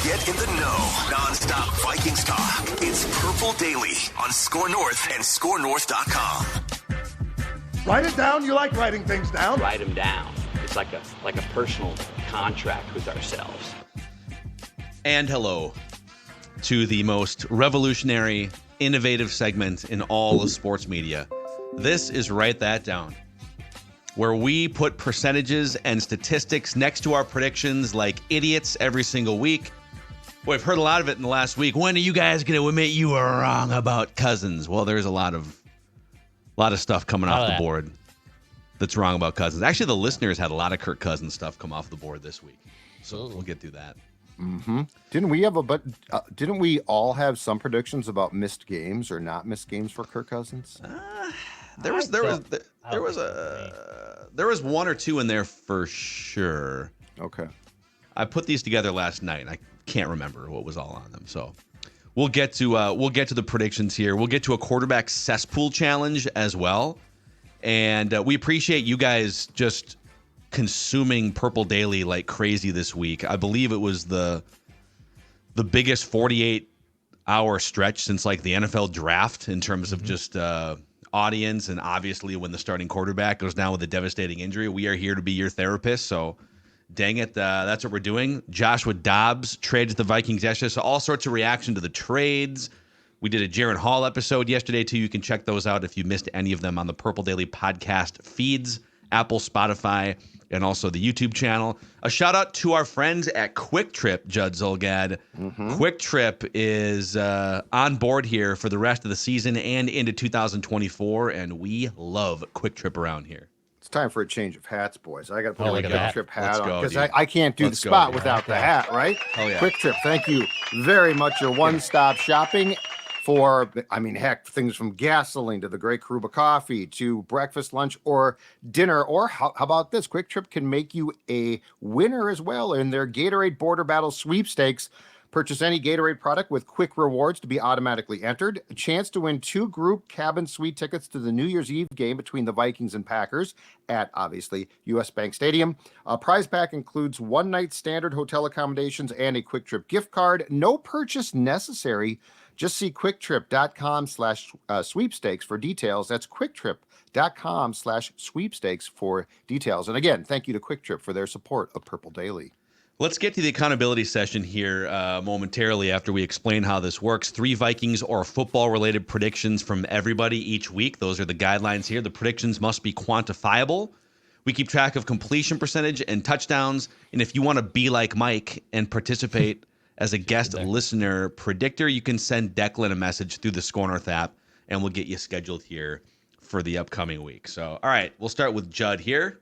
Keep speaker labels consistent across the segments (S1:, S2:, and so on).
S1: Get in the know. Non-stop Vikings talk. It's Purple Daily on Score North and ScoreNorth.com.
S2: Write it down. You like writing things down.
S3: Write them down. It's like a personal contract with ourselves.
S4: And hello to the most revolutionary, innovative segment in all of sports media. This is Write That Down, where we put percentages and statistics next to our predictions like idiots every single week. Well, I've heard a lot of it in the last week. When are you guys going to admit you were wrong about Cousins? Well, there's a lot of stuff coming off the board that's wrong about Cousins. Actually, the listeners had a lot of Kirk Cousins stuff come off the board this week, so we'll get through that.
S5: Mm-hmm. Didn't we all have some predictions about missed games or not missed games for Kirk Cousins?
S4: There was one or two in there for sure.
S5: Okay.
S4: I put these together last night, and I can't remember what was all on them. So we'll get to the predictions here. We'll get to a quarterback cesspool challenge as well, and we appreciate you guys just consuming Purple Daily like crazy this week. I believe it was the biggest 48-hour stretch since like the NFL draft in terms of just audience, and obviously when the starting quarterback goes down with a devastating injury, we are here to be your therapist. So dang it, that's what we're doing. Joshua Dobbs traded the Vikings yesterday, so all sorts of reaction to the trades. We did a Jaren Hall episode yesterday too. You can check those out if you missed any of them on the Purple Daily podcast feeds, Apple, Spotify, and also the YouTube channel. A shout out to our friends at Quick Trip, Judd Zolgad. Mm-hmm. Quick Trip is on board here for the rest of the season and into 2024, and we love Quick Trip around here.
S5: It's time for a change of hats, boys. I got to put a Quick Trip hat on because I can't do the spot without the hat, right?
S4: Oh, yeah.
S5: Quick Trip, thank you very much. Your one-stop shopping for, heck, things from gasoline to the great Karuba coffee to breakfast, lunch, or dinner. Or how about this? Quick Trip can make you a winner as well in their Gatorade Border Battle sweepstakes. Purchase any Gatorade product with quick rewards to be automatically entered. A chance to win 2 group cabin suite tickets to the New Year's Eve game between the Vikings and Packers at, obviously, U.S. Bank Stadium. Prize pack includes 1-night standard hotel accommodations and a Quick Trip gift card. No purchase necessary. Just see QuickTrip.com/sweepstakes for details. That's QuickTrip.com/sweepstakes for details. And again, thank you to Quick Trip for their support of Purple Daily.
S4: Let's get to the accountability session here momentarily after we explain how this works. 3 Vikings or football-related predictions from everybody each week. Those are the guidelines here. The predictions must be quantifiable. We keep track of completion percentage and touchdowns. And if you want to be like Mike and participate as a guest listener predictor, you can send Declan a message through the Score North app, and we'll get you scheduled here for the upcoming week. So, all right, we'll start with Judd here.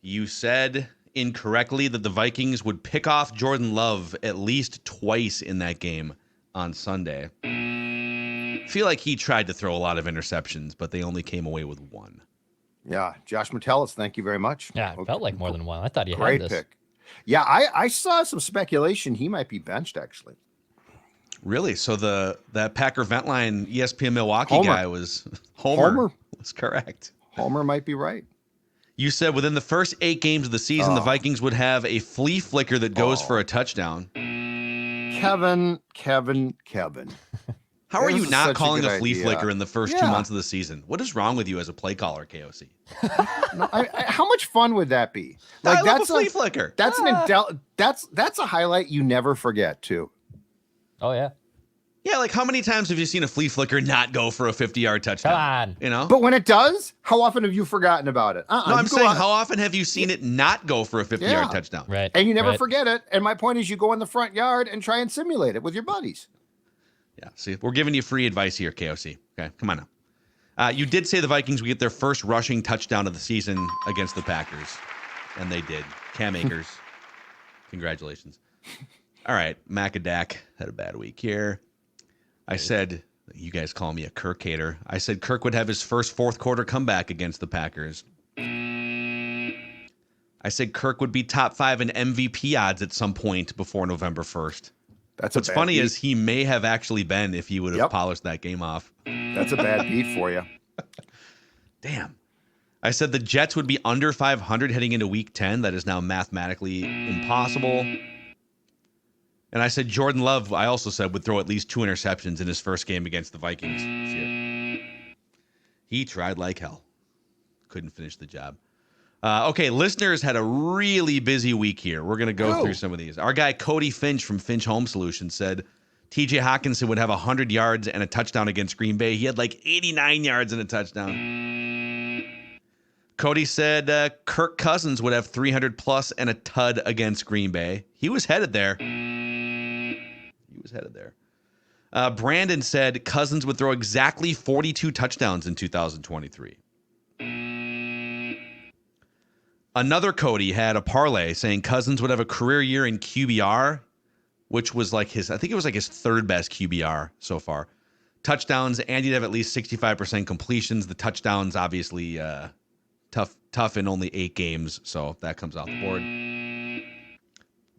S4: You said incorrectly that the Vikings would pick off Jordan Love at least twice in that game on Sunday. I feel like he tried to throw a lot of interceptions, but they only came away with 1.
S5: Yeah, Josh Metellus, thank you very much.
S6: Yeah, it felt like more than 1. I thought you
S5: Great
S6: had this.
S5: pick. Yeah, I saw some speculation he might be benched, actually.
S4: Really? So that Packer Vent Line ESPN Milwaukee
S5: Homer.
S4: guy was Homer. That's correct.
S5: Homer might be right.
S4: You said within the first 8 games of the season, the Vikings would have a flea flicker that goes for a touchdown.
S5: Kevin.
S4: How are you not calling a flea
S5: idea.
S4: flicker in the first 2 months of the season? What is wrong with you as a play caller, KOC?
S5: How much fun would that be?
S4: Like, that's a flea flicker.
S5: That's that's a highlight you never forget, too.
S6: Oh, yeah.
S4: Yeah, like how many times have you seen a flea flicker not go for a 50-yard touchdown?
S6: Come on.
S4: You know?
S5: But when it does, how often have you forgotten about it?
S4: No, I'm saying how often have you seen it not go for a 50-yard touchdown?
S6: Right.
S5: And you never forget it. And my point is you go in the front yard and try and simulate it with your buddies.
S4: Yeah, see, we're giving you free advice here, KOC. Okay, come on now. You did say the Vikings would get their first rushing touchdown of the season against the Packers, and they did. Cam Akers, congratulations. All right, Macadac had a bad week here. I said, you guys call me a Kirk hater. I said Kirk would have his first fourth quarter comeback against the Packers. I said Kirk would be top 5 in MVP odds at some point before November 1st. What's funny is he may have actually been if he would have polished that game off.
S5: That's a bad beat for you.
S4: Damn. I said the Jets would be under 500 heading into week 10. That is now mathematically impossible. And I said Jordan Love, I also said, would throw at least 2 interceptions in his first game against the Vikings this year. He tried like hell. Couldn't finish the job. Okay, listeners had a really busy week here. We're going to go through some of these. Our guy Cody Finch from Finch Home Solutions said TJ Hockenson would have 100 yards and a touchdown against Green Bay. He had like 89 yards and a touchdown. Cody said Kirk Cousins would have 300 plus and a tud against Green Bay. He was headed there. Brandon said Cousins would throw exactly 42 touchdowns in 2023. Another Cody had a parlay saying Cousins would have a career year in QBR, which was like his, I think it was like his third best QBR so far. Touchdowns, and he'd have at least 65% completions. The touchdowns, obviously, tough in only 8 games, so that comes off the board.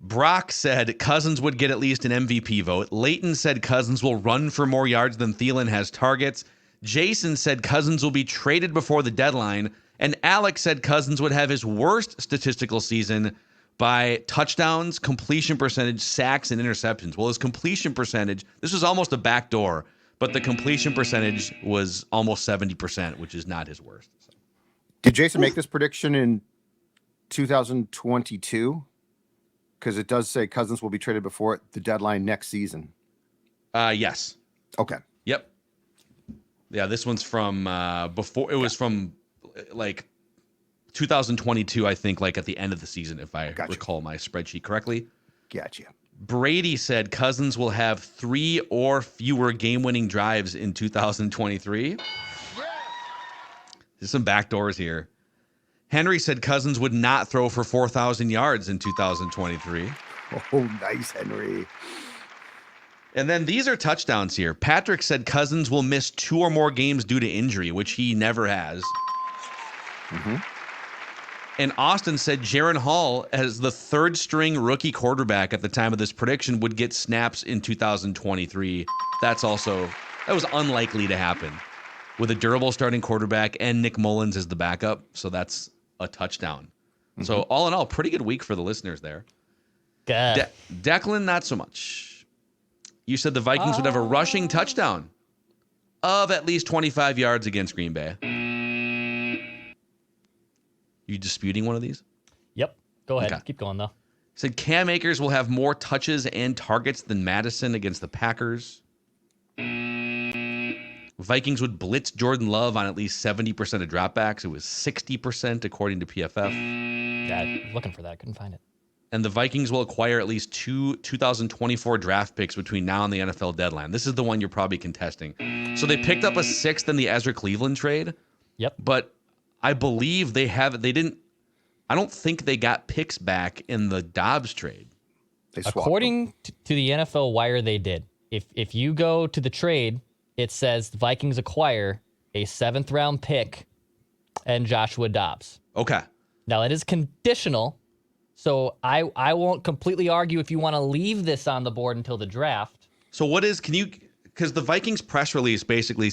S4: Brock said Cousins would get at least an MVP vote. Leighton said Cousins will run for more yards than Thielen has targets. Jason said Cousins will be traded before the deadline. And Alex said Cousins would have his worst statistical season by touchdowns, completion percentage, sacks, and interceptions. Well, his completion percentage, this was almost a backdoor, but the completion percentage was almost 70%, which is not his worst. So.
S5: Did Jason make this prediction in 2022? Because it does say Cousins will be traded before the deadline next season.
S4: Yes.
S5: Okay.
S4: Yep. Yeah, this one's from before. It was from like 2022, I think, like at the end of the season, if I recall my spreadsheet correctly.
S5: Gotcha.
S4: Brady said Cousins will have 3 or fewer game-winning drives in 2023. There's some backdoors here. Henry said Cousins would not throw for 4,000 yards in 2023.
S5: Oh, nice, Henry.
S4: And then these are touchdowns here. Patrick said Cousins will miss 2 or more games due to injury, which he never has.
S5: Mm-hmm.
S4: And Austin said Jaren Hall, as the 3rd-string rookie quarterback at the time of this prediction, would get snaps in 2023. That was unlikely to happen with a durable starting quarterback and Nick Mullins as the backup. So that's a touchdown. Mm-hmm. So all in all, pretty good week for the listeners there. Declan, not so much. You said the Vikings would have a rushing touchdown of at least 25 yards against Green Bay. You disputing one of these?
S6: Yep. Go ahead.
S4: Okay.
S6: Keep going, though.
S4: Said Cam Akers will have more touches and targets than Madison against the Packers. Vikings would blitz Jordan Love on at least 70% of dropbacks. It was 60% according to PFF.
S6: Yeah, I was looking for that. Couldn't find it.
S4: And the Vikings will acquire at least 2 2024 draft picks between now and the NFL deadline. This is the one you're probably contesting. So they picked up a 6th in the Ezra Cleveland trade.
S6: Yep.
S4: But I believe I don't think they got picks back in the Dobbs trade.
S6: According to the NFL Wire, they did. If you go to the trade, it says the Vikings acquire a 7th-round pick and Joshua Dobbs.
S4: Okay.
S6: Now, it is conditional, so I won't completely argue if you want to leave this on the board until the draft.
S4: So because the Vikings press release basically,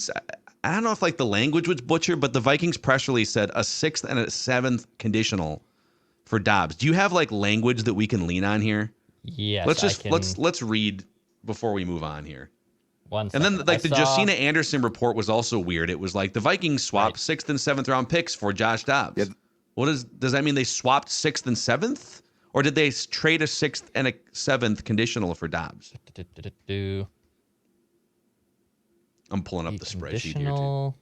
S4: I don't know if like the language was butchered, but the Vikings press release said a 6th and a 7th conditional for Dobbs. Do you have like language that we can lean on here?
S6: Yes.
S4: Let's read before we move on here.
S6: One
S4: second. And then like the
S6: saw...
S4: Josina Anderson report was also weird. It was like the Vikings swapped 6th and 7th round picks for Josh Dobbs. Yeah. Does that mean they swapped 6th and 7th? Or did they trade a 6th and a 7th conditional for Dobbs? I'm pulling up the spreadsheet here too.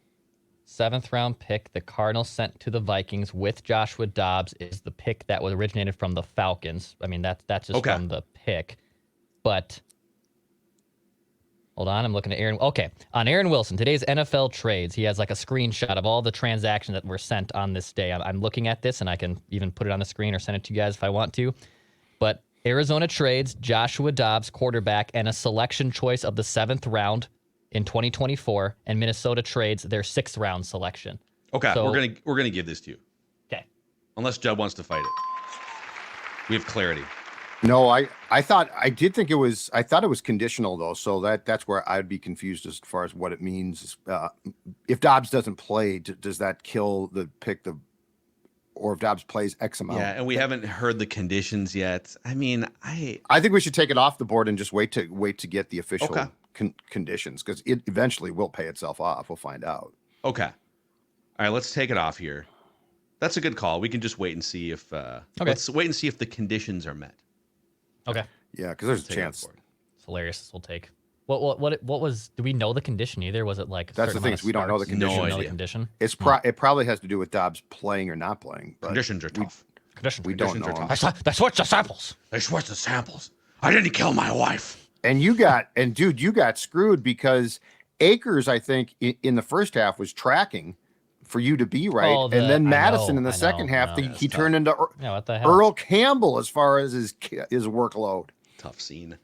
S6: 7th-round pick the Cardinals sent to the Vikings with Joshua Dobbs is the pick that was originated from the Falcons. I mean, that's just from the pick. But hold on, I'm looking at Aaron. Okay, on Aaron Wilson, today's NFL trades, he has like a screenshot of all the transactions that were sent on this day. I'm looking at this, and I can even put it on the screen or send it to you guys if I want to. But Arizona trades Joshua Dobbs, quarterback, and a selection choice of the 7th round in 2024, and Minnesota trades their 6th round selection.
S4: Okay, so, we're gonna give this to you.
S6: Okay.
S4: Unless Jeb wants to fight it. We have clarity.
S5: No, I thought it was conditional though, so that's where I'd be confused as far as what it means. If Dobbs doesn't play, does that kill the pick or if Dobbs plays X amount.
S4: Yeah, and we haven't heard the conditions yet. I mean,
S5: I think we should take it off the board and just wait to get the official
S4: Okay.
S5: Conditions, because it eventually will pay itself off. We'll find out.
S4: Okay. All right, let's take it off here. That's a good call. We can just wait and see if let's wait and see if the conditions are met.
S6: Okay.
S5: Yeah, because there's a
S4: Take it off
S5: chance.
S4: the board.
S6: It's hilarious. This will take. What was? Do we know the condition either? Was it like? a
S5: That's
S6: certain
S5: the thing,
S6: amount
S5: is we don't know the
S6: starts?
S5: condition.
S6: We don't know
S4: No
S6: the
S4: idea.
S6: condition.
S5: It's it probably has to do with Dobbs playing or not playing. But
S4: Conditions are tough.
S6: Condition.
S5: we don't
S4: Conditions
S5: know.
S4: are tough.
S6: That's what the samples.
S4: They switched the samples. I didn't kill my wife.
S5: And you got screwed because Akers, I think, in the first half was tracking for you to be right,
S6: Oh,
S5: and then
S6: I
S5: Madison
S6: know,
S5: in the
S6: I
S5: second
S6: know,
S5: half,
S6: I know.
S5: he
S4: That's
S5: turned into
S6: Yeah. What the hell?
S5: Earl Campbell as far as his workload.
S4: Tough scene.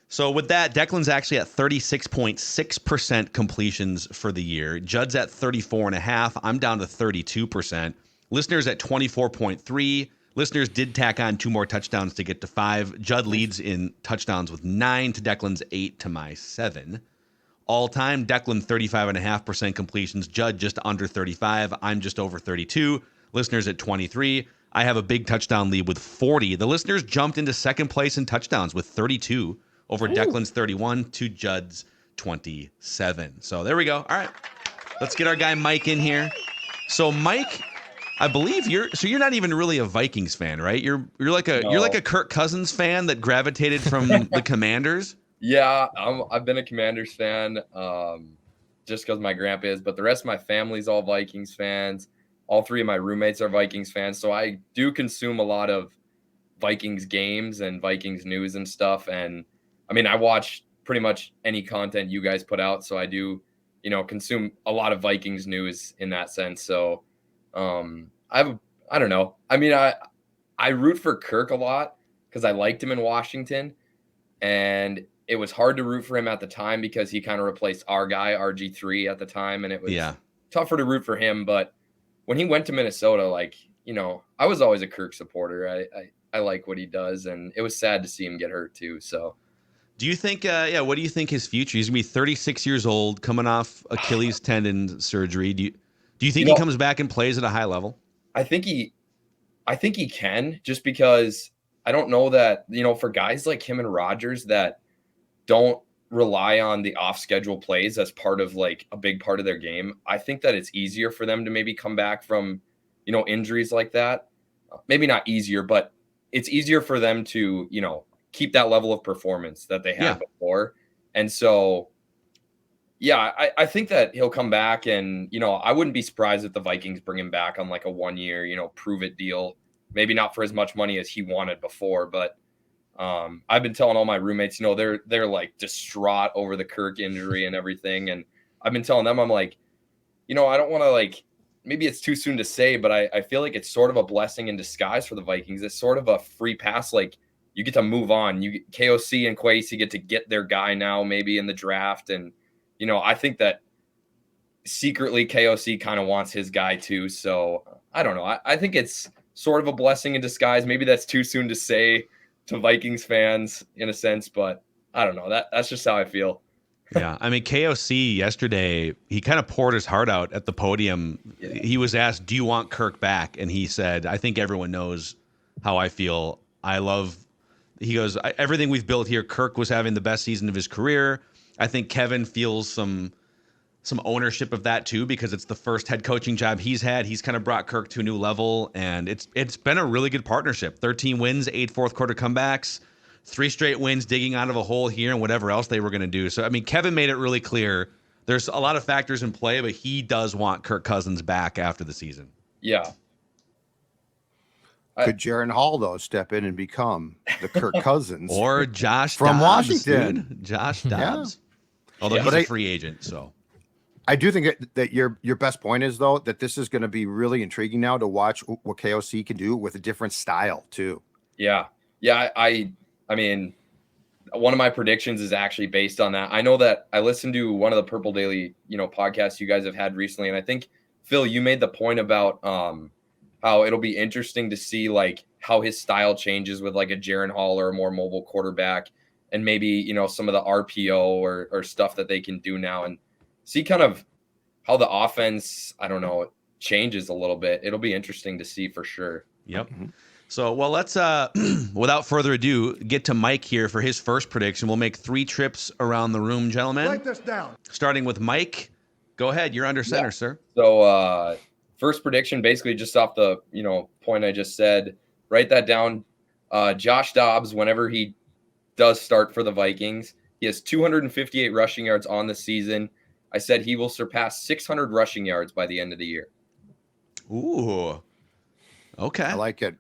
S4: So with that, Declan's actually at 36.6% completions for the year. Judd's at 34.5%. I'm down to 32%. Listeners at 24.3%. Listeners did tack on 2 more touchdowns to get to 5. Judd leads in touchdowns with 9 to Declan's 8 to my 7. All time, Declan 35.5% completions. Judd just under 35. I'm just over 32. Listeners at 23. I have a big touchdown lead with 40. The listeners jumped into second place in touchdowns with 32 over Declan's 31 to Judd's 27. So there we go. All right. Let's get our guy Mike in here. So Mike, I believe you're not even really a Vikings fan, right? You're like a Kirk Cousins fan that gravitated from the Commanders.
S7: Yeah, I've been a Commanders fan just because my grandpa is, but the rest of my family's all Vikings fans. All 3 of my roommates are Vikings fans, so I do consume a lot of Vikings games and Vikings news and stuff. And I mean, I watch pretty much any content you guys put out, so I do, consume a lot of Vikings news in that sense. So I don't know. I mean, I root for Kirk a lot because I liked him in Washington, and it was hard to root for him at the time because he kind of replaced our guy, RG3 at the time. And it was tougher to root for him. But when he went to Minnesota, I was always a Kirk supporter. I like what he does. And it was sad to see him get hurt too. So
S4: do you think, what do you think his future? He's going to be 36 years old, coming off Achilles tendon surgery. Do you think he comes back and plays at a high level?
S7: I think he can, just because I don't know that, for guys like him and Rodgers that don't rely on the off-schedule plays as part of like a big part of their game, I think that it's easier for them to maybe come back from, injuries like that. Maybe not easier, but it's easier for them to, keep that level of performance that they had before. And so, yeah, I think that he'll come back, and, I wouldn't be surprised if the Vikings bring him back on like a 1-year, prove it deal. Maybe not for as much money as he wanted before, but I've been telling all my roommates, they're like distraught over the Kirk injury and everything. And I've been telling them, I'm like, I don't want to maybe it's too soon to say, but I feel like it's sort of a blessing in disguise for the Vikings. It's sort of a free pass. Like, you get to move on. KOC and Kwesi get to get their guy now, maybe in the draft. And, I think that secretly KOC kind of wants his guy too. So I don't know. I think it's sort of a blessing in disguise. Maybe that's too soon to say to Vikings fans in a sense, but I don't know. That's just how I feel.
S4: Yeah. I mean, KOC yesterday, he kind of poured his heart out at the podium. Yeah. He was asked, do you want Kirk back? And he said, I think everyone knows how I feel. He goes, everything we've built here, Kirk was having the best season of his career. I think Kevin feels some ownership of that too, because it's the first head coaching job he's had. He's kind of brought Kirk to a new level, and it's been a really good partnership. 13 wins, 8 fourth quarter comebacks, 3 straight wins, digging out of a hole here, and whatever else they were going to do. So, I mean, Kevin made it really clear there's a lot of factors in play, but he does want Kirk Cousins back after the season.
S7: Yeah.
S5: Could Jaren Hall, though, step in and become the Kirk Cousins?
S4: Or Josh
S5: from
S4: Dobbs,
S5: Washington.
S4: Dude. Josh Dobbs. Although he's a free agent, so.
S5: I do think that your best point is, though, that this is going to be really intriguing now to watch what KOC can do with a different style, too.
S7: Yeah. Yeah, I mean, one of my predictions is actually based on that. I know that I listened to one of the Purple Daily, podcasts you guys have had recently, and I think, Phil, you made the point about how it'll be interesting to see, like, how his style changes with, like, a Jaren Hall or a more mobile quarterback, and maybe, some of the RPO or stuff that they can do now, and see kind of how the offense, I don't know, changes a little bit. It'll be interesting to see for sure.
S4: Yep. So, well, let's, without further ado, get to Mike here for his first prediction. We'll make 3 trips around the room, gentlemen.
S2: Write this down.
S4: Starting with Mike. Go ahead. You're under center, sir.
S7: So, first prediction, basically just off the, point I just said, write that down. Josh Dobbs, whenever he does start for the Vikings, he has 258 rushing yards on the season. I said he will surpass 600 rushing yards by the end of the year.
S4: Ooh. Okay.
S5: I like it.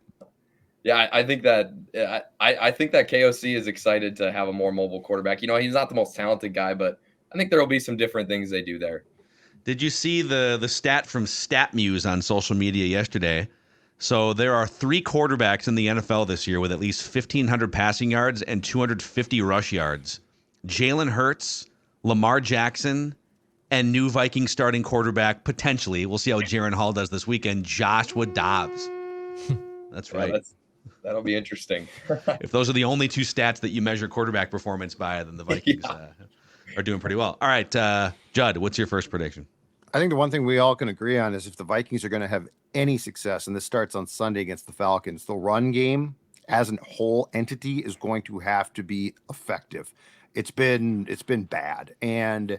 S7: Yeah, I think that I think that KOC is excited to have a more mobile quarterback. He's not the most talented guy, but I think there will be some different things they do there.
S4: Did you see the stat from StatMuse on social media yesterday? So there are 3 quarterbacks in the NFL this year with at least 1,500 passing yards and 250 rush yards. Jalen Hurts, Lamar Jackson, and new Vikings starting quarterback, potentially, we'll see how Jaren Hall does this weekend, Joshua Dobbs. That's right.
S7: Yeah, that'll be interesting.
S4: If those are the only 2 stats that you measure quarterback performance by, then the Vikings are doing pretty well. All right, Judd, what's your first prediction?
S5: I think the one thing we all can agree on is if the Vikings are going to have any success, and this starts on Sunday against the Falcons, the run game as a whole entity is going to have to be effective. It's been bad. And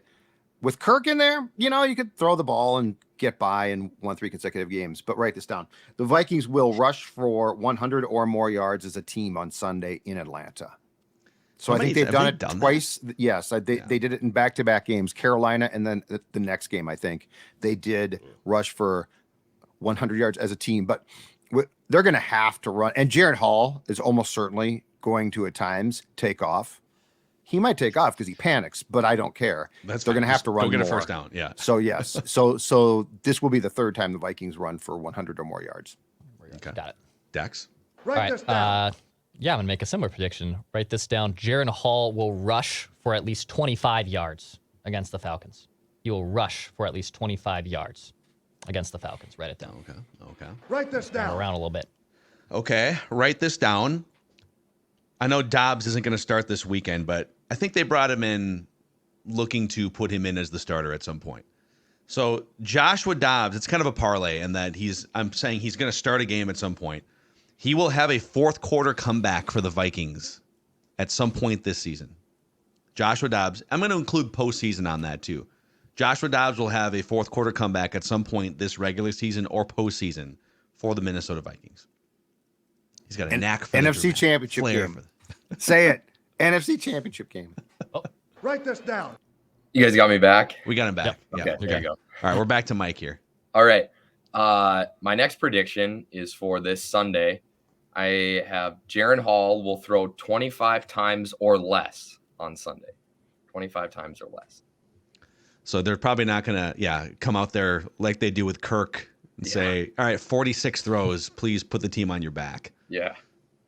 S5: with Kirk in there, you could throw the ball and get by and won 3 consecutive games. But write this down. The Vikings will rush for 100 or more yards as a team on Sunday in Atlanta. So I think they've done it twice. Yes, they did it in back-to-back games. Carolina, and then the next game, I think, they did rush for 100 yards as a team. But they're going to have to run. And Jaren Hall is almost certainly going to, at times, take off. He might take off because he panics, but I don't care. They're going to have to run more.
S4: Go get a first down, yeah.
S5: So, yes. So this will be the 3rd time the Vikings run for 100 or more yards.
S6: Okay. Got it.
S4: Dex?
S2: Write this down.
S6: Yeah, I'm going to make a similar prediction. Write this down. Jaren Hall will rush for at least 25 yards against the Falcons. He will rush for at least 25 yards against the Falcons. Write it down.
S4: Okay.
S2: Write this down.
S6: Around a little bit.
S4: Okay, write this down. I know Dobbs isn't going to start this weekend, but I think they brought him in looking to put him in as the starter at some point. So Joshua Dobbs, it's kind of a parlay in that I'm saying he's going to start a game at some point. He will have a 4th quarter comeback for the Vikings at some point this season. Joshua Dobbs, I'm going to include postseason on that too. Joshua Dobbs will have a 4th quarter comeback at some point this regular season or postseason for the Minnesota Vikings. He's got a knack for
S5: NFC Championship game. Say it. NFC Championship game.
S2: Write this down.
S7: You guys got me back?
S4: We got him back.
S7: Yep. Okay, there you go.
S4: All right, we're back to Mike here.
S7: All right. My next prediction is for this Sunday. I have Jaren Hall will throw 25 times or less on Sunday. 25 times or less.
S4: So they're probably not going to, come out there like they do with Kirk and say, all right, 46 throws, please put the team on your back.
S7: Yeah.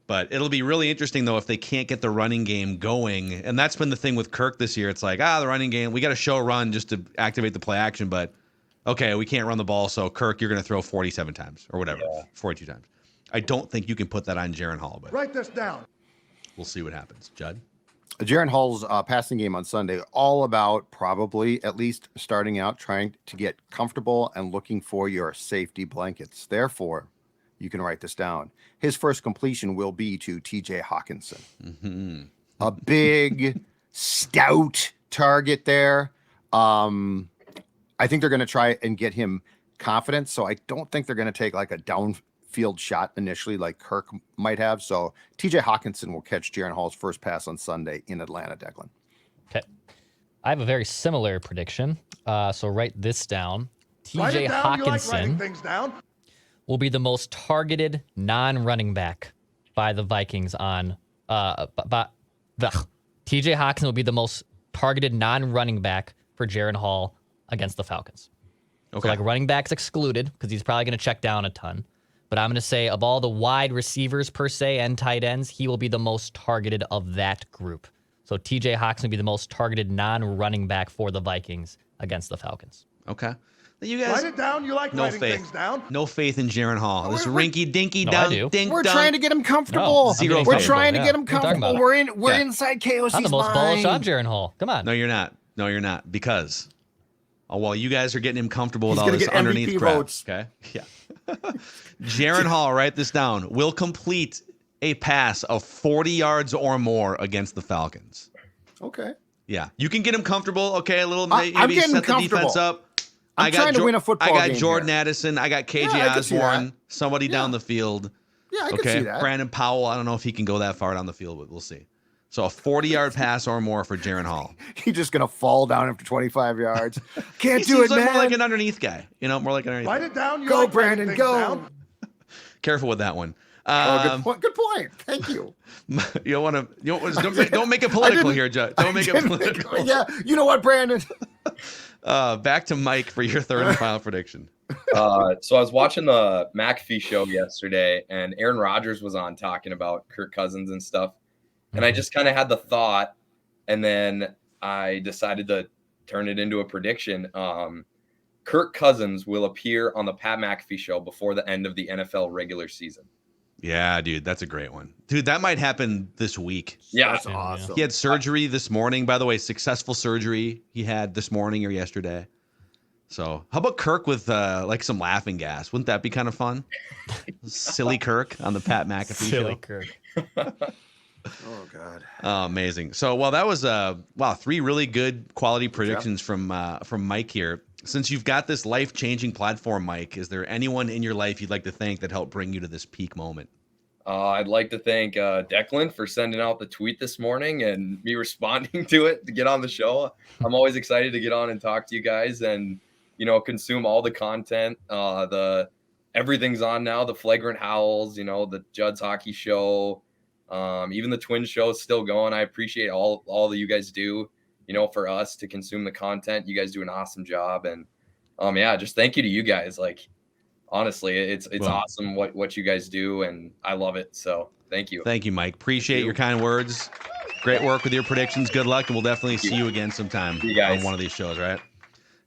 S4: But it'll be really interesting, though, if they can't get the running game going. And that's been the thing with Kirk this year. It's like, the running game, we got to show a run just to activate the play action. But, okay, we can't run the ball. So, Kirk, you're going to throw 47 times or whatever, 42 times. I don't think you can put that on Jaren Hall. But
S2: write this down.
S4: We'll see what happens. Judd?
S5: Jaren Hall's passing game on Sunday, all about probably at least starting out trying to get comfortable and looking for your safety blankets. Therefore, you can write this down. His first completion will be to TJ Hockenson.
S4: Mm-hmm.
S5: A big, stout target there. I think they're going to try and get him confidence. So I don't think they're going to take like a downfield shot initially like Kirk might have. So TJ Hockenson will catch Jaren Hall's first pass on Sunday in Atlanta, Declan.
S6: Okay. I have a very similar prediction. So write this down. TJ Hockenson.
S2: You like writing things down.
S6: Will be the most targeted non-running back by the Vikings on TJ Hockenson will be the most targeted non-running back for Jaren Hall against the Falcons. Okay. So like running backs excluded because he's probably going to check down a ton. But I'm going to say of all the wide receivers per se and tight ends, he will be the most targeted of that group. So TJ Hockenson will be the most targeted non-running back for the Vikings against the Falcons.
S4: Okay. You guys
S2: write it down. You like writing things down.
S4: No faith in Jaren Hall. This rinky-dinky dink.
S5: We're trying to get him comfortable. We're trying to get him comfortable. We're inside KOC's
S6: I'm the most
S5: mind.
S6: bullish on Jaren Hall. Come on.
S4: No, you're not. Because while you guys are getting him comfortable with
S5: He's
S4: all
S5: gonna
S4: this
S5: get
S4: underneath
S5: MVP
S4: crap.
S5: votes.
S4: Okay. Yeah. Jaren Hall, write this down, will complete a pass of 40 yards or more against the Falcons.
S5: Okay.
S4: Yeah. You can get him comfortable. Okay. A little,
S5: I'm
S4: maybe
S5: getting
S4: set the
S5: comfortable.
S4: defense up.
S5: I'm trying to win a football
S4: I got
S5: game
S4: Jordan
S5: here.
S4: Addison. I got KJ
S5: Yeah, I can see
S4: Osborne.
S5: that.
S4: Somebody down the field.
S5: Yeah, I can
S4: Okay.
S5: see that.
S4: Brandon Powell. I don't know if he can go that far down the field, but we'll see. So a 40-yard pass or more for Jaren Hall.
S5: He's just gonna fall down after 25 yards. Can't
S4: He
S5: do
S4: seems
S5: it,
S4: like
S5: man.
S4: more like an underneath guy. More like an underneath.
S2: Write it down. You
S5: Go,
S2: like writing
S5: Brandon,
S2: things
S5: go.
S2: down?
S4: Careful with that one.
S5: Good point. Good point. Thank you.
S4: You don't want to. Don't make it political here, Judge. Don't make it political.
S5: Yeah, you know what, Brandon?
S4: Back to Mike for your third and final prediction.
S7: So I was watching the McAfee show yesterday, and Aaron Rodgers was on talking about Kirk Cousins and stuff. And I just kind of had the thought, and then I decided to turn it into a prediction. Kirk Cousins will appear on the Pat McAfee show before the end of the NFL regular season.
S4: Yeah, dude, that's a great one. Dude, that might happen this week.
S7: Yeah,
S5: That's awesome.
S4: He had surgery this morning, by the way, successful surgery he had this morning or yesterday. So how about Kirk with like some laughing gas? Wouldn't that be kind of fun? Silly Kirk on the Pat McAfee
S6: Silly
S4: show.
S6: Kirk.
S5: Oh God.
S4: Oh, amazing. So, well, that was three really good quality predictions from Mike here. Since you've got this life-changing platform, Mike, is there anyone in your life you'd like to thank that helped bring you to this peak moment?
S7: I'd like to thank Declan for sending out the tweet this morning and me responding to it to get on the show. I'm always excited to get on and talk to you guys and, consume all the content. Everything's on now, the Flagrant Howls, the Judd's Hockey Show, even the Twins show is still going. I appreciate all that you guys do, for us to consume the content. You guys do an awesome job. And just thank you to you guys. Like, honestly, it's awesome what you guys do, and I love it. So thank you.
S4: Thank you, Mike. Appreciate your kind words. Great work with your predictions. Good luck, and we'll definitely see you again sometime on one of these shows, right?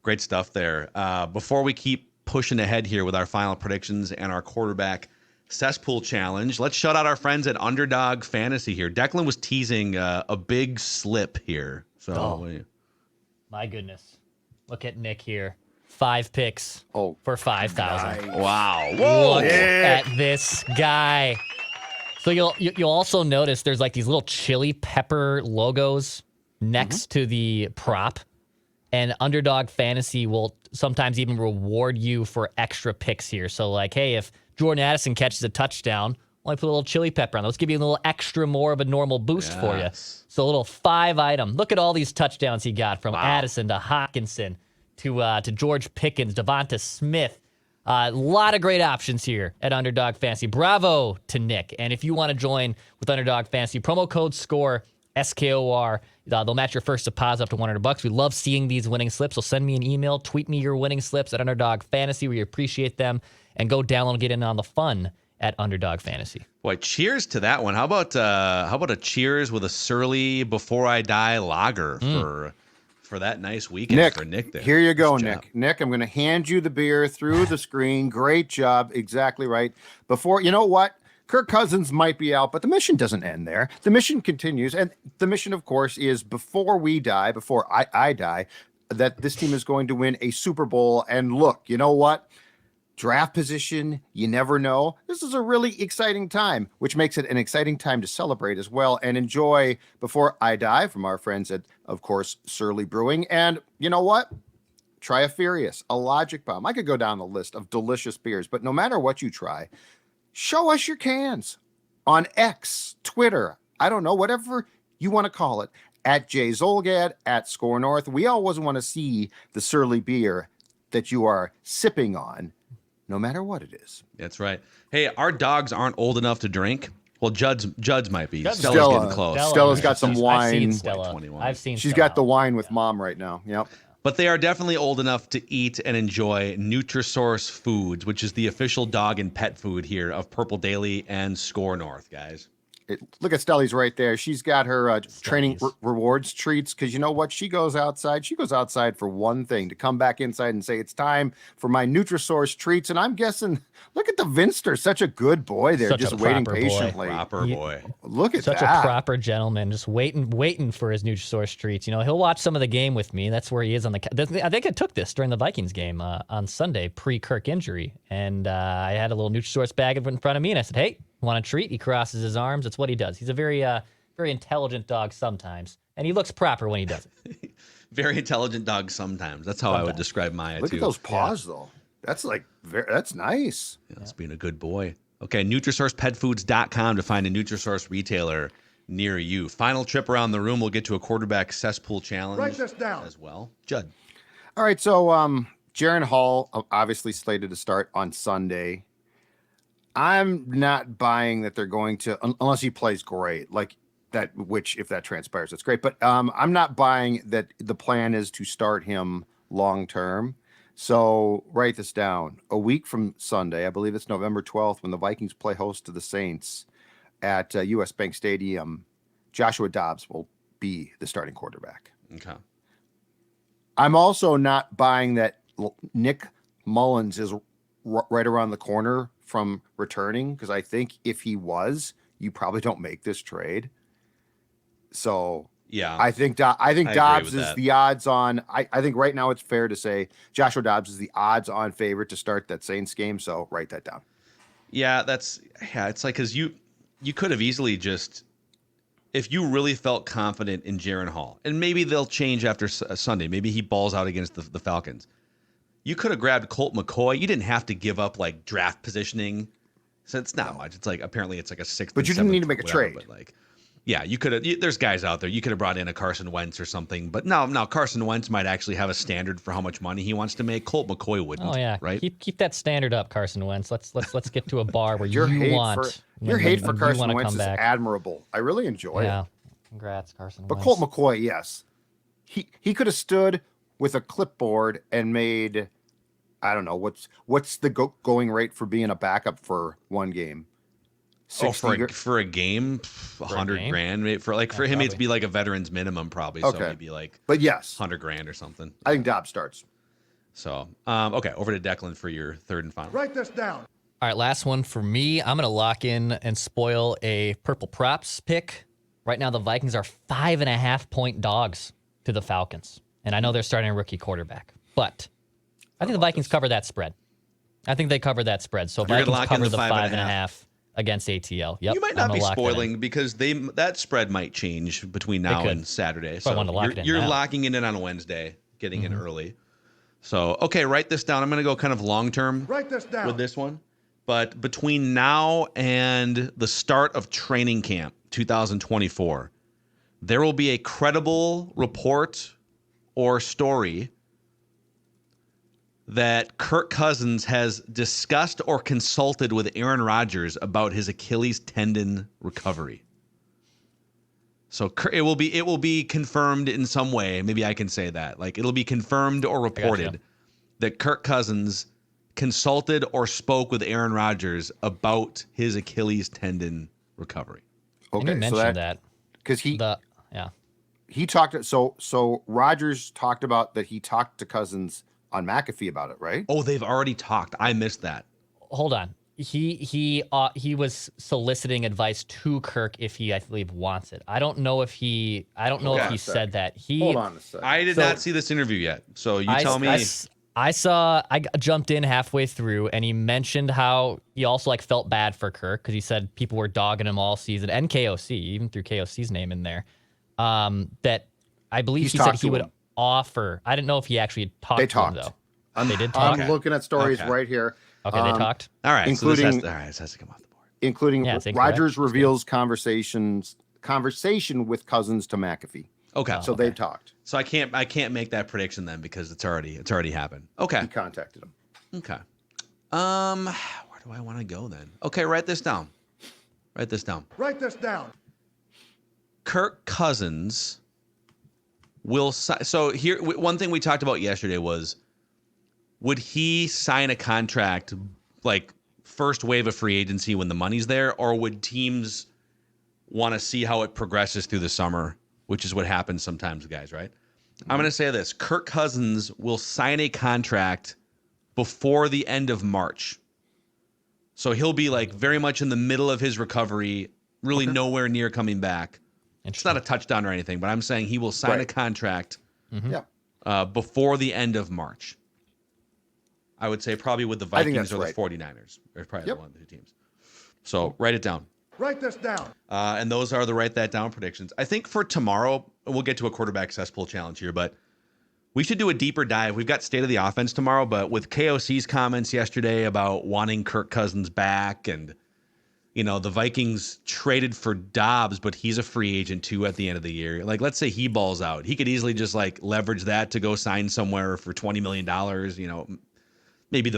S4: Great stuff there. Before we keep pushing ahead here with our final predictions and our quarterback cesspool challenge, let's shout out our friends at Underdog Fantasy here. Declan was teasing a big slip here. So,
S6: my goodness. Look at Nick here. 5 picks for 5,000.
S4: Wow. Whoa.
S6: Look at this guy. So you'll also notice there's like these little chili pepper logos next to the prop. And Underdog Fantasy will sometimes even reward you for extra picks here. So like, hey, if Jordan Addison catches a touchdown, well, I put a little chili pepper on. Let's give you a little extra more of a normal boost for you. So a little 5-item. Look at all these touchdowns he got from Addison to Hockenson to George Pickens, Devonta Smith. A lot of great options here at Underdog Fantasy. Bravo to Nick. And if you want to join with Underdog Fantasy, promo code SCORE, SKOR. They'll match your first deposit up to $100. We love seeing these winning slips. So send me an email, tweet me your winning slips at Underdog Fantasy. We appreciate them. And go download and get in on the fun at Underdog Fantasy.
S4: Boy, cheers to that one. How about a cheers with a Surly Before I Die lager for that nice weekend for Nick there.
S5: Here you go,
S4: Nice
S5: Nick.
S4: job.
S5: Nick, I'm going to hand you the beer through the screen. Great job. Exactly right. You know what? Kirk Cousins might be out, but the mission doesn't end there. The mission continues. And the mission, of course, is before I die, that this team is going to win a Super Bowl. And look, you know what? Draft position, you never know. This is a really exciting time, which makes it an exciting time to celebrate as well and enjoy Before I Die from our friends at, of course, Surly Brewing. And you know what? Try a Furious, a Logic Bomb. I could go down the list of delicious beers, but no matter what you try, show us your cans on X, Twitter, I don't know, whatever you want to call it, at Jay Zolgad, at Score North. We always want to see the Surly beer that you are sipping on, no matter what it is.
S4: That's right. Hey, our dogs aren't old enough to drink. Well, Judd's might be. Stella's
S5: Stella.
S4: getting close.
S5: Stella's got some
S6: I've
S5: wine.
S6: seen Stella.
S4: Like 21.
S6: I've seen
S5: She's
S6: Stella.
S5: got the wine with mom right now. Yep.
S4: But they are definitely old enough to eat and enjoy Nutrisource Foods, which is the official dog and pet food here of Purple Daily and Score North, guys.
S5: Look at Stelly's right there. She's got her training rewards treats because you know what? She goes outside. She goes outside for one thing, to come back inside and say, it's time for my Nutrisource treats. And I'm guessing, look at the Vinster. Such a good boy there, just waiting patiently.
S4: Proper boy.
S5: Look at
S6: Such
S5: that.
S6: a proper gentleman, just waiting for his Nutrisource treats. You know, he'll watch some of the game with me. That's where he is on the. I think I took this during the Vikings game on Sunday, pre-Kirk injury, and I had a little Nutrisource bag in front of me, and I said, "Hey, want a treat?" He crosses his arms. That's what he does. He's a very intelligent dog sometimes, and he looks proper when he does it.
S4: Very intelligent dog sometimes. That's how I would describe Maya,
S5: Look
S4: too.
S5: at those paws, though. That's that's nice.
S4: Yeah, that's being a good boy. Okay, NutrisourcePetFoods.com to find a Nutrisource retailer near you. Final trip around the room. We'll get to a quarterback cesspool challenge
S2: Write this down
S4: as well. Judd.
S5: All right, so Jaren Hall obviously slated to start on Sunday. I'm not buying that they're going to, unless he plays great, like that, which if that transpires, that's great. But I'm not buying that the plan is to start him long term. So write this down. A week from Sunday, I believe it's November 12th, when the Vikings play host to the Saints at US Bank Stadium, Joshua Dobbs will be the starting quarterback.
S4: Okay.
S5: I'm also not buying that Nick Mullins is right around the corner from returning, because I think if he was, you probably don't make this trade. So
S4: yeah,
S5: I think Dobbs is the odds on. I think right now it's fair to say Joshua Dobbs is the odds on favorite to start that Saints game. So write that down.
S4: Yeah, it's like, because you could have easily just, if you really felt confident in Jaren Hall, and maybe they'll change after Sunday. Maybe he balls out against the Falcons. You could have grabbed Colt McCoy. You didn't have to give up like draft positioning. So it's not much. It's like, apparently it's like a sixth.
S5: But you didn't need to make a trade.
S4: But like, yeah, you could have. There's guys out there. You could have brought in a Carson Wentz or something. But now Carson Wentz might actually have a standard for how much money he wants to make. Colt McCoy wouldn't.
S6: Oh yeah,
S4: right.
S6: Keep that standard up, Carson Wentz. Let's get to a bar where
S5: your
S6: you
S5: hate
S6: want.
S5: Your hate for Carson Wentz is admirable. I really enjoy it.
S6: Congrats, Carson
S5: But
S6: Wentz.
S5: Colt McCoy, yes, he could have stood with a clipboard and made, I don't know, what's the going rate for being a backup for one game?
S4: For a game, $100,000 for him, it'd be like a veteran's minimum probably.
S5: Okay.
S4: So maybe like,
S5: but yes,
S4: $100,000 or something.
S5: I think Dobbs starts.
S4: So okay, over to Declan for your third and final.
S2: Write this down.
S6: All right, last one for me. I'm gonna lock in and spoil a purple props pick. Right now, the Vikings are 5.5-point dogs to the Falcons, and I know they're starting a rookie quarterback, but I think the Vikings cover that spread. I think they cover that spread. So Vikings cover the 5.5 against ATL. Yep.
S4: You might not be spoiling because that spread might change between now and Saturday. So you're locking it in on Wednesday, getting in early. So okay, write this down. I'm going to go kind of long term.
S2: Write this down
S4: with this one. But between now and the start of training camp 2024, there will be a credible report or story that Kirk Cousins has discussed or consulted with Aaron Rodgers about his Achilles tendon recovery. So it will be confirmed in some way. Maybe I can say that. Like, it'll be confirmed or reported that Kirk Cousins consulted or spoke with Aaron Rodgers about his Achilles tendon recovery.
S6: Okay, you mentioned that
S5: because he talked. So Rodgers talked about that. He talked to Cousins on McAfee about it, right?
S4: Oh, they've already talked. I missed that.
S6: Hold on. He was soliciting advice to Kirk if he, I believe, wants it. I don't know if he said that.
S5: Hold on a second.
S4: I did not see this interview yet. So you tell me.
S6: I jumped in halfway through, and he mentioned how he also felt bad for Kirk because he said people were dogging him all season, and KOC, even threw KOC's name in there. That I believe he said he would offer. I didn't know if he actually talked to him, though. They did talk.
S5: I'm looking at stories right here.
S6: Okay, they talked.
S4: All right,
S5: including
S4: this has to come off the board.
S5: Including Rodgers reveals conversation with Cousins to McAfee.
S4: Okay,
S5: so they talked.
S4: So I can't make that prediction then because it's already happened. Okay,
S5: he contacted him.
S4: Okay, where do I want to go then? Okay, write this down.
S2: Write this down.
S4: Kirk Cousins will. So here, one thing we talked about yesterday was, would he sign a contract like first wave of free agency when the money's there, or would teams want to see how it progresses through the summer, which is what happens sometimes, guys, right? I'm going to say this. Kirk Cousins will sign a contract before the end of March. So he'll be like very much in the middle of his recovery, really nowhere near coming back. It's not a touchdown or anything, but I'm saying he will sign a contract before the end of March. I would say probably with the Vikings or the 49ers. Or probably one of the two teams. So write it down.
S2: Write this down.
S4: And those are the write that down predictions. I think for tomorrow, we'll get to a quarterback cesspool challenge here, but we should do a deeper dive. We've got state of the offense tomorrow, but with KOC's comments yesterday about wanting Kirk Cousins back and, you know, the Vikings traded for Dobbs, but he's a free agent too at the end of the year. Like, let's say he balls out. He could easily just like leverage that to go sign somewhere for $20 million. You know, maybe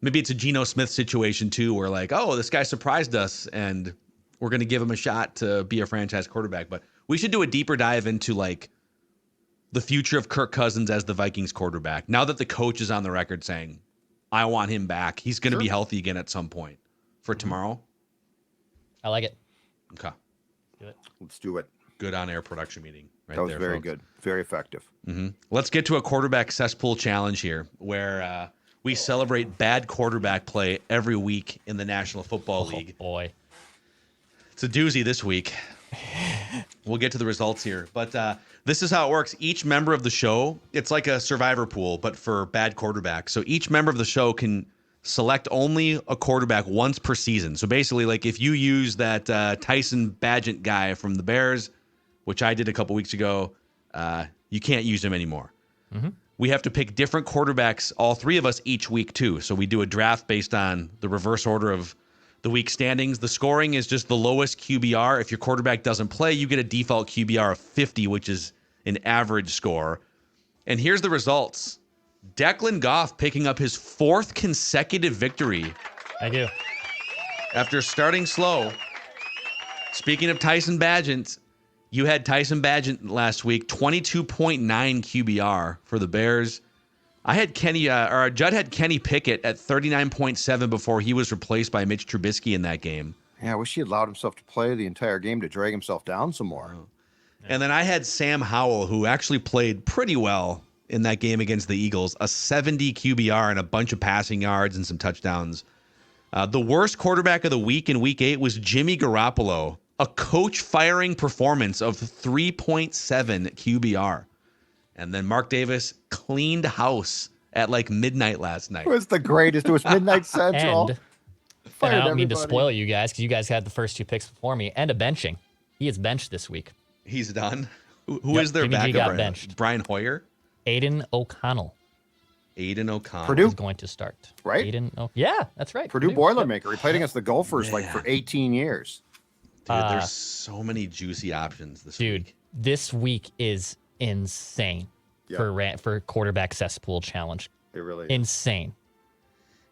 S4: maybe it's a Geno Smith situation too, where like, oh, this guy surprised us and we're going to give him a shot to be a franchise quarterback. But we should do a deeper dive into like the future of Kirk Cousins as the Vikings quarterback. Now that the coach is on the record saying, I want him back, he's going to be healthy again at some point. For tomorrow?
S6: I like it.
S4: Okay.
S6: Do it.
S5: Let's do it.
S4: Good on-air production meeting. Right
S5: that was
S4: there,
S5: very
S4: folks.
S5: good. Very effective.
S4: Mm-hmm. Let's get to a quarterback cesspool challenge here where we celebrate bad quarterback play every week in the National Football League.
S6: Oh, boy.
S4: It's a doozy this week. We'll get to the results here. But this is how it works. Each member of the show, it's like a survivor pool, but for bad quarterbacks. So each member of the show can select only a quarterback once per season. So basically, like if you use that Tyson Bagent guy from the Bears, which I did a couple weeks ago, you can't use him anymore. Mm-hmm. We have to pick different quarterbacks, all three of us, each week too. So we do a draft based on the reverse order of the week standings. The scoring is just the lowest QBR. If your quarterback doesn't play, you get a default QBR of 50, which is an average score. And here's the results. Declan Goff picking up his fourth consecutive victory.
S6: I do.
S4: After starting slow. Speaking of Tyson Bagent, you had Tyson Bagent last week, 22.9 QBR for the Bears. I had Judd had Kenny Pickett at 39.7 before he was replaced by Mitch Trubisky in that game.
S5: Yeah, I wish he allowed himself to play the entire game to drag himself down some more.
S4: And then I had Sam Howell, who actually played pretty well in that game against the Eagles, a 70 QBR and a bunch of passing yards and some touchdowns. The worst quarterback of the week in week 8 was Jimmy Garoppolo, a coach firing performance of 3.7 QBR. And then Mark Davis cleaned house at like midnight last night.
S5: It was the greatest. It was Midnight Central.
S6: And I don't mean to spoil you guys because you guys had the first 2 picks before me and a benching. He is benched this week.
S4: He's done. Who is their
S6: Jimmy G
S4: backup
S6: got
S4: right
S6: benched.
S4: now? Brian Hoyer?
S6: Aiden O'Connell
S5: Purdue
S6: is going to start.
S5: Right?
S6: Yeah, that's right.
S5: Purdue Boilermaker. He played against the Gophers like for 18 years.
S4: Dude, there's so many juicy options this week.
S6: This week is insane for quarterback cesspool challenge.
S5: It really is.
S6: Insane.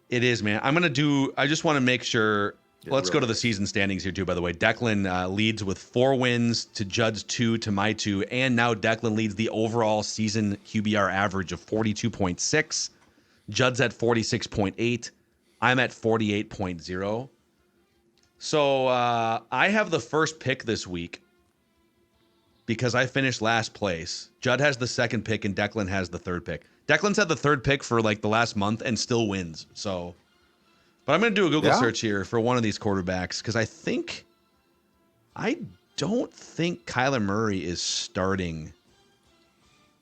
S4: It is, man. I just want to make sure. Let's go to the season standings here, too, by the way. Declan leads with 4 wins to Judd's 2 to my 2. And now Declan leads the overall season QBR average of 42.6. Judd's at 46.8. I'm at 48.0. So I have the first pick this week because I finished last place. Judd has the second pick and Declan has the third pick. Declan's had the third pick for like the last month and still wins. So, but I'm going to do a Google search here for one of these quarterbacks because I don't think Kyler Murray is starting.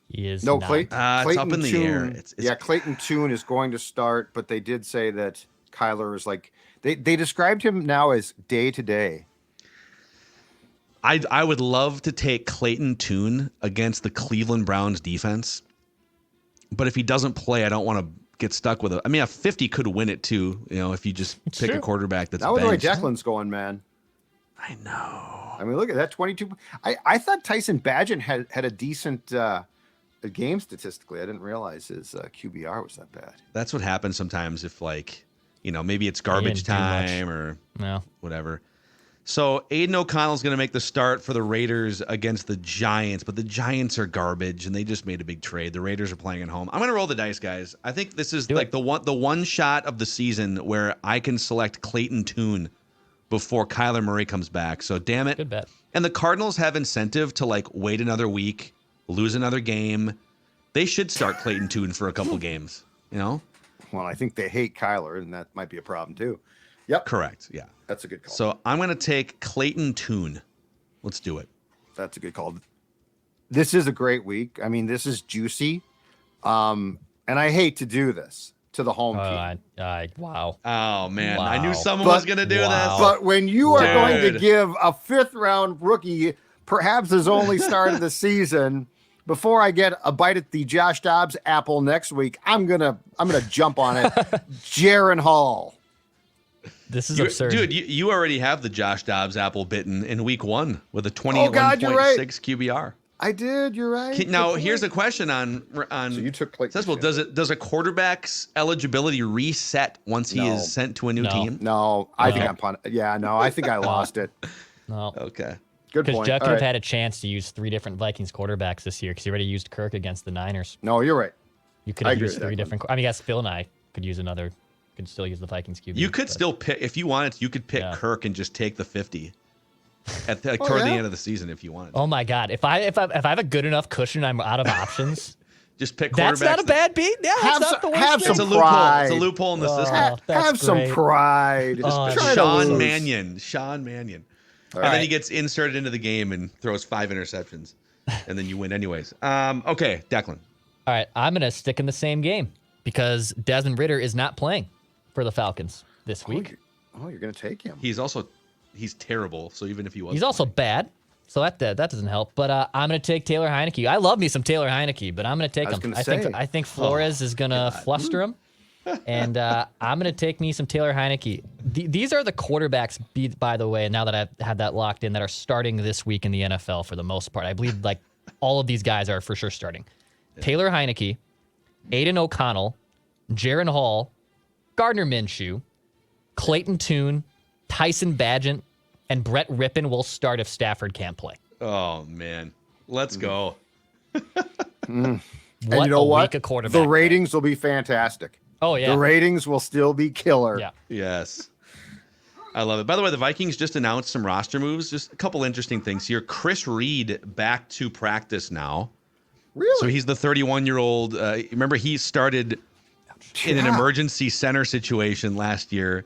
S6: He is
S5: no,
S6: not.
S5: Clayton
S4: it's up in the air. It's
S5: Clayton Tune is going to start, but they did say that Kyler is like they described him now as day to day.
S4: I would love to take Clayton Tune against the Cleveland Browns defense, but if he doesn't play, I don't want to get stuck with it. I mean, a 50 could win it too. You know, if you just pick a quarterback that's
S5: that was the way
S4: benched.
S5: Declan's going, man.
S4: I know.
S5: I mean, look at that 22. I thought Tyson Bagent had a decent game statistically. I didn't realize his QBR was that bad.
S4: That's what happens sometimes if maybe it's garbage time or whatever. So Aiden O'Connell's going to make the start for the Raiders against the Giants, but the Giants are garbage and they just made a big trade. The Raiders are playing at home. I'm going to roll the dice, guys. I think this is the one shot of the season where I can select Clayton Tune before Kyler Murray comes back. So damn it.
S6: Good bet.
S4: And the Cardinals have incentive to like wait another week, lose another game. They should start Clayton Tune for a couple games, you know?
S5: Well, I think they hate Kyler, and that might be a problem too. Yep.
S4: Correct. Yeah.
S5: That's a good call.
S4: So I'm going to take Clayton Tune. Let's do it.
S5: That's a good call. This is a great week. I mean, this is juicy. And I hate to do this to the home team.
S6: Wow.
S4: Oh, man.
S6: Wow.
S4: I knew someone was going to do this.
S5: But when you are going to
S4: Dude.
S5: give a 5th-round rookie perhaps his only start of the season, before I get a bite at the Josh Dobbs apple next week, I'm gonna jump on it. Jaren Hall.
S6: This is absurd.
S4: Dude, you already have the Josh Dobbs apple bitten in week 1 with a
S5: Oh, God, you're right.
S4: 21.6 QBR.
S5: I did. You're right.
S4: Now,
S5: Good
S4: here's a
S5: point.
S4: question on
S5: So you took Clayton
S4: Cesspool.
S5: Tune.
S4: Does a quarterback's eligibility reset once he
S5: No.
S4: is sent to a new
S6: No.
S4: team?
S5: No, I think I'm pun. Yeah, no, I think I lost it.
S6: No.
S4: Okay.
S5: Good
S6: Because
S5: point.
S6: Jeff could
S5: All
S6: have
S5: right.
S6: had a chance to use 3 different Vikings quarterbacks this year because he already used Kirk against the Niners.
S5: No, you're right.
S6: You could
S5: I
S6: have
S5: agree
S6: used
S5: with that
S6: 3
S5: one.
S6: different. I mean, yes, Phil and I could use another. Could still use the Vikings QB.
S4: You could
S6: but-
S4: still pick if you wanted. You could pick
S6: Yeah.
S4: Kirk and just take the 50 at toward the
S5: yeah?
S4: end of the season if you wanted.
S6: Oh my God! If I have a good enough cushion, I'm out of options.
S4: Just pick quarterbacks.
S6: That's not a bad beat. Yeah,
S5: Have
S6: that's
S5: some-
S6: not the worst
S5: have
S6: thing.
S4: It's a
S5: some
S4: loophole.
S5: pride.
S4: It's a loophole in the system.
S6: Oh, that's
S5: Have some
S6: great.
S5: pride.
S6: Oh,
S5: Try to
S4: Sean
S5: lose.
S4: Mannion. Sean Mannion. And then he gets inserted into the game and throws 5 interceptions, and then you win anyways. Okay, Declan.
S6: All right, I'm gonna stick in the same game because Desmond Ridder is not playing for the Falcons this week.
S5: Oh, you're gonna take him.
S4: He's terrible. So even if he was,
S6: He's also bad, so that doesn't help. But I'm gonna take Taylor Heineke. I love me some Taylor Heineke, but I'm gonna take
S5: I was
S6: him.
S5: gonna say.
S6: I think Flores is gonna fluster him, and I'm gonna take me some Taylor Heineke. These are the quarterbacks, by the way. Now that I've had that locked in, that are starting this week in the NFL for the most part. I believe like all of these guys are for sure starting. Taylor Heineke, Aiden O'Connell, Jaren Hall, Gardner Minshew, Clayton Tune, Tyson Bagent, and Brett Rippon will start if Stafford can't play.
S4: Oh man, let's go.
S5: And
S6: What
S5: you know
S6: a
S5: what?
S6: week of quarterback
S5: The
S6: play.
S5: ratings will be fantastic.
S6: Oh yeah,
S5: The ratings will still be killer.
S6: yeah.
S4: Yes. I love it. By the way, the Vikings just announced some roster moves. Just a couple interesting things here. Chris Reed back to practice now.
S5: Really?
S4: So he's the 31-year-old. Remember, he started in an
S5: Yeah.
S4: emergency center situation last year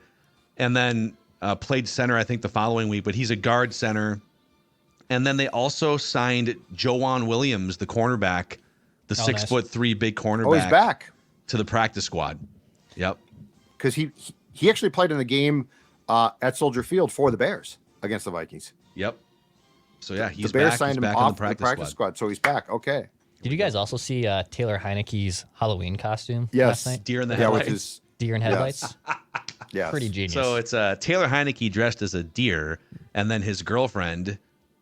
S4: and then played center, I think, the following week. But he's a guard center. And then they also signed Joanne Williams, the cornerback, the
S6: Oh, nice.
S4: 6'3" big cornerback,
S5: Oh, he's back
S4: to the practice squad. Yep.
S5: because he actually played in the game at Soldier Field for the Bears against the Vikings.
S4: Yep. So yeah, he's
S5: the Bears
S4: back.
S5: signed
S4: He's
S5: him
S4: back
S5: off
S4: on the practice,
S5: squad, so he's back. Okay.
S6: Did you guys also see Taylor Heineke's Halloween costume
S5: Yes.
S6: last night?
S4: Deer in the
S5: Yeah, with
S4: headlights.
S5: his
S6: Deer and headlights.
S5: yes.
S6: Pretty genius.
S4: So it's Taylor Heineke dressed as a deer, and then his girlfriend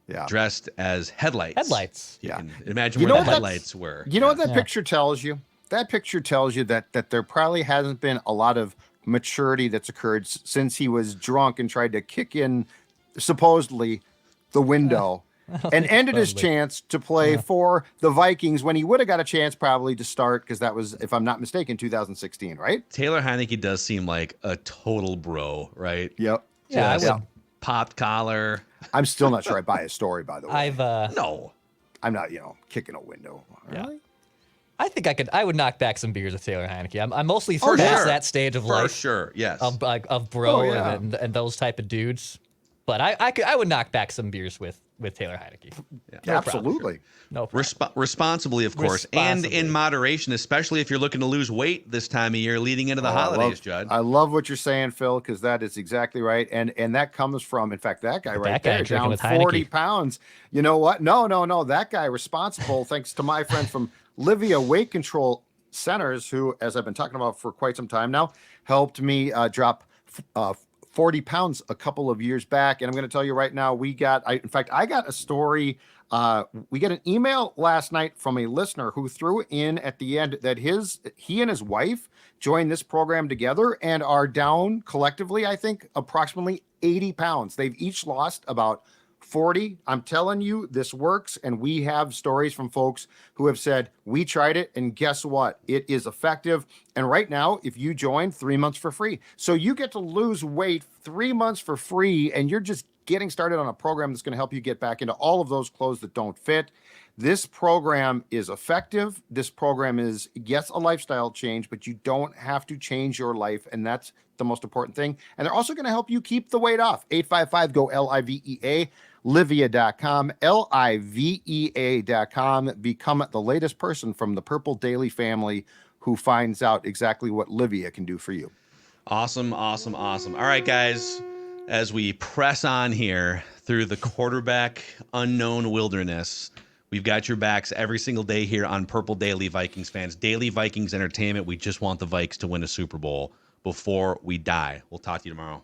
S5: Yeah.
S4: dressed as headlights.
S6: Headlights.
S4: You
S5: Yeah.
S4: can imagine
S5: You
S4: where
S5: know
S4: the
S5: what that-
S4: headlights were.
S5: You know what that
S6: Yeah.
S5: picture tells you? That picture tells you that there probably hasn't been a lot of maturity that's occurred since he was drunk and tried to kick in supposedly the window and ended his
S6: supposedly.
S5: chance to play for the Vikings when he would have got a chance probably to start because that was, if I'm not mistaken, 2016, right?
S4: Taylor Heineke does seem like a total bro, right?
S5: Yep.
S6: Yeah, I
S4: Just
S6: would.
S4: popped collar.
S5: I'm still not sure I buy his story, by the way.
S6: I've
S4: No.
S5: I'm not, kicking a window.
S6: Yeah. I think I would knock back some beers with Taylor Heineke. I'm mostly
S4: For
S6: past
S4: sure.
S6: that stage of
S4: For
S6: life
S4: sure, yes.
S6: of bro
S5: Oh, yeah.
S6: and those type of dudes. But I would knock back some beers with Taylor Heineke. No problem.
S5: Absolutely.
S6: No problem.
S4: Responsibly, of course, and in
S6: Responsibly.
S4: moderation, especially if you're looking to lose weight this time of year leading into the holidays, Judd.
S5: I love what you're saying, Phil, because that is exactly right. And that comes from, in fact, that guy right
S6: That guy
S5: there,
S6: drinking
S5: down
S6: with
S5: 40
S6: Heineke.
S5: pounds. You know what? No. That guy responsible, thanks to my friend from Livia Weight Control Centers, who, as I've been talking about for quite some time now, helped me drop 40 pounds a couple of years back. And I'm going to tell you right now, I got a story. We got an email last night from a listener who threw in at the end that he and his wife joined this program together and are down collectively, I think, approximately 80 pounds. They've each lost about 40. I'm telling you, this works. And we have stories from folks who have said, we tried it, and guess what? It is effective. And right now, if you join, 3 months for free. So you get to lose weight 3 months for free, and you're just getting started on a program that's going to help you get back into all of those clothes that don't fit. This program is effective. This program is, yes, a lifestyle change, but you don't have to change your life. And that's the most important thing. And they're also going to help you keep the weight off. 855-GO-LIVEA, Livea.com, Livea.com. Become the latest person from the Purple Daily family who finds out exactly what Livea can do for you.
S4: Awesome. All right, guys, as we press on here through the quarterback unknown wilderness, we've got your backs every single day here on Purple Daily, Vikings fans. Daily Vikings entertainment. We just want the Vikes to win a Super Bowl before we die. We'll talk to you tomorrow.